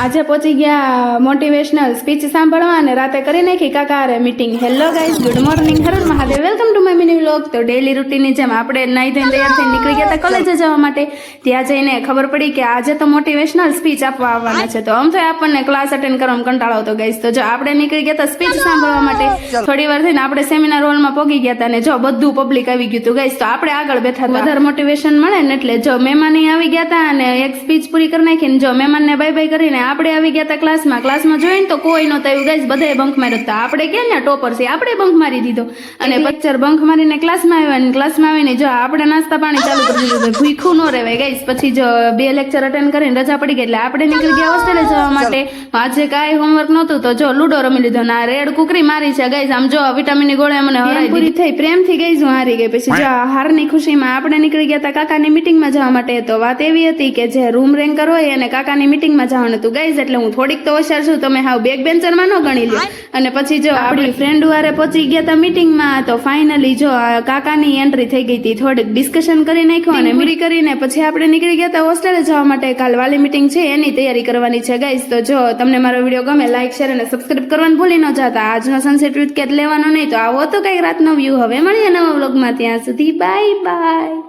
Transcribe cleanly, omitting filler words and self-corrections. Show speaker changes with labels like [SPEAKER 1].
[SPEAKER 1] આજે પહોંચી ગયા મોટિવેશનલ સ્પીચ સાંભળવા અને રાતે કરી નાખી કાકારે meeting. Hello guys, good morning, Har Mahadev, welcome to my mini vlog. તો ડેલી રૂટીનની જેમ આપણે નાઈ ધોઈને તૈયાર થઈને નીકળી ગયા હતા કોલેજે જવા માટે. ત્યાં જઈને ખબર પડી કે આજે તો મોટિવેશનલ સ્પીચ આપવા આવવાના છે. તો આમ તો આપણને ક્લાસ અટેન્ડ કરવામાં કંટાળો આવતો ગાઈઝ. તો જો આપણે નીકળી ગયા હતા સ્પીચ સાંભળવા માટે. થોડી વાર થઈને આપણે સેમિનાર હોલમાં પહોંચી ગયા હતા અને જો બધું પબ્લિક આવી ગયું હતું ગાઈઝ. તો આપણે આગળ બેઠા હતા. વધારે મોટિવેશન મળે ને એટલે જો મહેમાન આવી ગયા હતા અને એક સ્પીચ પૂરી કરી નાખીને જો મહેમાનને બાય બાય કરીને આપણે આવી ગયા હતા ક્લાસમાં જોઈને તો કોઈ નહોતું આવ્યું ગાઈઝ. બધાએ બંક માર્યો હતા. આપણે કે ને ટોપર છે, આપણે બંક મારી દીધો અને પચ્ચર બંક મારીને ક્લાસમાં આવ્યા અને ક્લાસમાં આવીને જો આપણે નાસ્તા પાણી ચાલુ કરી દીધું. ભૂખ્યું ન રહેવાય ગાઈઝ. પછી જો 2 લેક્ચર અટેન્ડ કરીને રજા પડી ગઈ એટલે આપણે નીકળી ગયા હોસ્ટેલે જવા માટે. આજે કાંઈ હોમવર્ક નહોતું તો જો લૂડો રમી લીધો ને આ રેડ કુકરી મારી છે ગાઈઝ. આમ જો વિટામિનની ગોળી મને હરાઈ પૂરી થઈ પ્રેમથી ગાઈઝ હું હારી ગઈ. પછી જો હારની ખુશીમાં આપણે નીકળી ગયા હતા કાકાની મીટિંગમાં જવા માટે. તો વાત એવી હતી કે જે રૂમ રેન્કર હોય અને કાકાની મીટિંગમાં જવાનું હતું ગાઈઝ. એટલે હું થોડીક તો હોશિયાર છું, તમે હાવ બેક બેન્ચરમાં ન ગણી લ્યો. અને પછી જો આપણી ફ્રેન્ડ વારે પહોંચી ગયા હતા મીટિંગમાં. તો ફાઇનલી જો કાકાની એન્ટ્રી થઈ ગઈ હતી. થોડીક ડિસ્કશન કરી નાખ્યું અને પૂરી કરીને પછી આપણે નીકળી ગયા હતા હોસ્ટેલે જવા માટે. કાલ વાલી મીટિંગ છે એની તૈયારી કરવાની છે ગાઈઝ. તો જો તમને મારો વિડીયો ગમે લાઈક શેર અને સબસ્ક્રાઇબ કરવાનું ભૂલી ન જતા. આજનો સનસેટ વિથ કેટ લેવાનો નહીં તો આવો તો કઈ રાતનો વ્યૂ. હવે મળીએ નવા વ્લોગમાં. ત્યાં સુધી બાય બાય.